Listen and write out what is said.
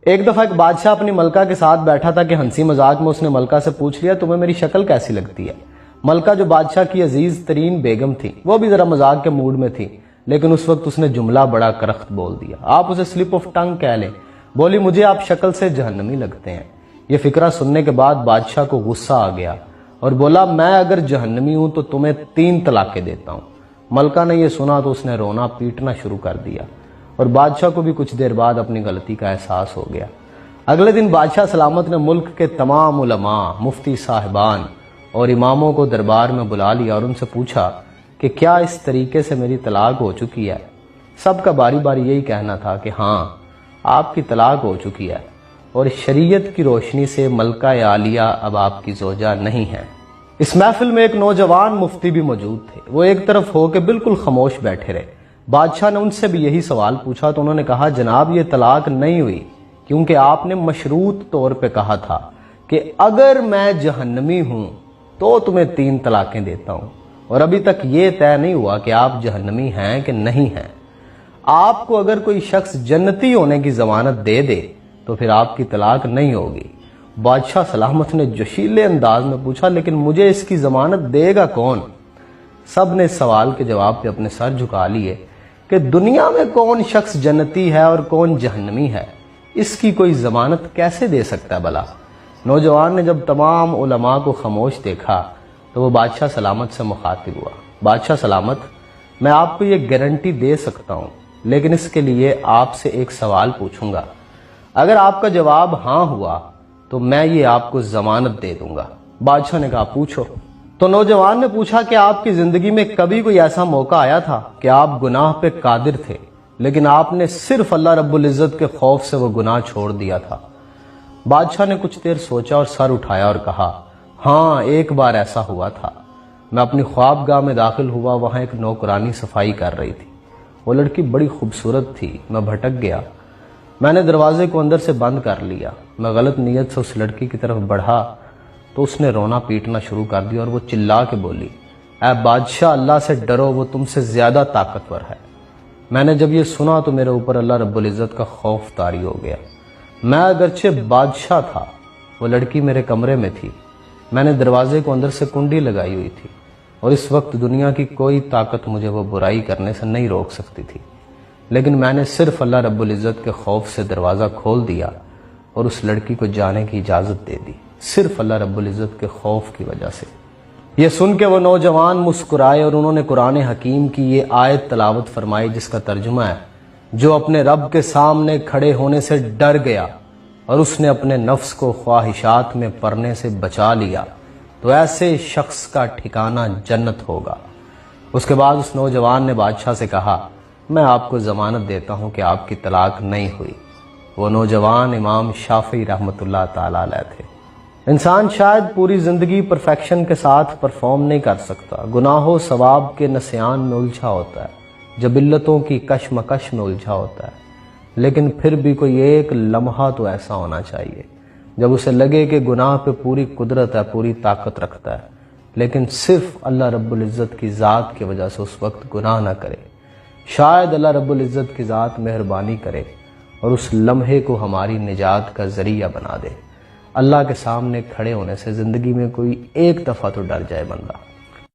ایک دفعہ ایک بادشاہ اپنی ملکہ کے ساتھ بیٹھا تھا کہ ہنسی مذاق میں اس نے ملکہ سے پوچھ لیا تمہیں میری شکل کیسی لگتی ہے۔ ملکہ جو بادشاہ کی عزیز ترین بیگم تھی وہ بھی ذرا مذاق کے موڈ میں تھی، لیکن اس وقت اس نے جملہ بڑا کرخت بول دیا، آپ اسے سلپ آف ٹنگ کہہ لیں۔ بولی مجھے آپ شکل سے جہنمی لگتے ہیں۔ یہ فقرہ سننے کے بعد بادشاہ کو غصہ آ گیا اور بولا میں اگر جہنمی ہوں تو تمہیں 3 طلاقیں دیتا ہوں۔ ملکہ نے یہ سنا تو اس نے رونا پیٹنا شروع کر دیا اور بادشاہ کو بھی کچھ دیر بعد اپنی غلطی کا احساس ہو گیا۔ اگلے دن بادشاہ سلامت نے ملک کے تمام علماء، مفتی صاحبان اور اماموں کو دربار میں بلا لیا اور ان سے پوچھا کہ کیا اس طریقے سے میری طلاق ہو چکی ہے؟ سب کا باری باری یہی کہنا تھا کہ ہاں آپ کی طلاق ہو چکی ہے اور شریعت کی روشنی سے ملکہ عالیہ اب آپ کی زوجہ نہیں ہے۔ اس محفل میں ایک نوجوان مفتی بھی موجود تھے۔ وہ ایک طرف ہو کے بالکل خاموش بیٹھے رہے۔ بادشاہ نے ان سے بھی یہی سوال پوچھا تو انہوں نے کہا جناب یہ طلاق نہیں ہوئی کیونکہ آپ نے مشروط طور پہ کہا تھا کہ اگر میں جہنمی ہوں تو تمہیں 3 طلاقیں دیتا ہوں، اور ابھی تک یہ طے نہیں ہوا کہ آپ جہنمی ہیں کہ نہیں ہیں۔ آپ کو اگر کوئی شخص جنتی ہونے کی ضمانت دے دے تو پھر آپ کی طلاق نہیں ہوگی۔ بادشاہ سلامت نے جوشیلے انداز میں پوچھا لیکن مجھے اس کی ضمانت دے گا کون؟ سب نے اس سوال کے جواب پہ اپنے سر جھکا لیے کہ دنیا میں کون شخص جنتی ہے اور کون جہنمی ہے، اس کی کوئی ضمانت کیسے دے سکتا ہے بھلا؟ نوجوان نے جب تمام علماء کو خاموش دیکھا تو وہ بادشاہ سلامت سے مخاطب ہوا، بادشاہ سلامت میں آپ کو یہ گارنٹی دے سکتا ہوں لیکن اس کے لیے آپ سے ایک سوال پوچھوں گا، اگر آپ کا جواب ہاں ہوا تو میں یہ آپ کو ضمانت دے دوں گا۔ بادشاہ نے کہا پوچھو۔ تو نوجوان نے پوچھا کہ آپ کی زندگی میں کبھی کوئی ایسا موقع آیا تھا کہ آپ گناہ پہ قادر تھے لیکن آپ نے صرف اللہ رب العزت کے خوف سے وہ گناہ چھوڑ دیا تھا؟ بادشاہ نے کچھ دیر سوچا اور سر اٹھایا اور کہا ہاں ایک بار ایسا ہوا تھا۔ میں اپنی خوابگاہ میں داخل ہوا، وہاں ایک نوکرانی صفائی کر رہی تھی۔ وہ لڑکی بڑی خوبصورت تھی، میں بھٹک گیا۔ میں نے دروازے کو اندر سے بند کر لیا۔ میں غلط نیت سے اس لڑکی کی طرف بڑھا تو اس نے رونا پیٹنا شروع کر دیا اور وہ چلا کے بولی اے بادشاہ اللہ سے ڈرو، وہ تم سے زیادہ طاقتور ہے۔ میں نے جب یہ سنا تو میرے اوپر اللہ رب العزت کا خوف طاری ہو گیا۔ میں اگرچہ بادشاہ تھا، وہ لڑکی میرے کمرے میں تھی، میں نے دروازے کو اندر سے کنڈی لگائی ہوئی تھی اور اس وقت دنیا کی کوئی طاقت مجھے وہ برائی کرنے سے نہیں روک سکتی تھی، لیکن میں نے صرف اللہ رب العزت کے خوف سے دروازہ کھول دیا اور اس لڑکی کو جانے کی اجازت دے دی، صرف اللہ رب العزت کے خوف کی وجہ سے۔ یہ سن کے وہ نوجوان مسکرائے اور انہوں نے قرآن حکیم کی یہ آیت تلاوت فرمائی جس کا ترجمہ ہے جو اپنے رب کے سامنے کھڑے ہونے سے ڈر گیا اور اس نے اپنے نفس کو خواہشات میں پڑنے سے بچا لیا تو ایسے شخص کا ٹھکانہ جنت ہوگا۔ اس کے بعد اس نوجوان نے بادشاہ سے کہا میں آپ کو ضمانت دیتا ہوں کہ آپ کی طلاق نہیں ہوئی۔ وہ نوجوان امام شافعی رحمۃ اللہ تعالی علیہ تھے۔ انسان شاید پوری زندگی پرفیکشن کے ساتھ پرفارم نہیں کر سکتا، گناہ و ثواب کے نسیان میں الجھا ہوتا ہے، جبلتوں کی کشمکش میں الجھا ہوتا ہے، لیکن پھر بھی کوئی ایک لمحہ تو ایسا ہونا چاہیے جب اسے لگے کہ گناہ پہ پوری قدرت ہے، پوری طاقت رکھتا ہے، لیکن صرف اللہ رب العزت کی ذات کی وجہ سے اس وقت گناہ نہ کرے۔ شاید اللہ رب العزت کی ذات مہربانی کرے اور اس لمحے کو ہماری نجات کا ذریعہ بنا دے۔ اللہ کے سامنے کھڑے ہونے سے زندگی میں کوئی ایک دفعہ تو ڈر جائے بندہ۔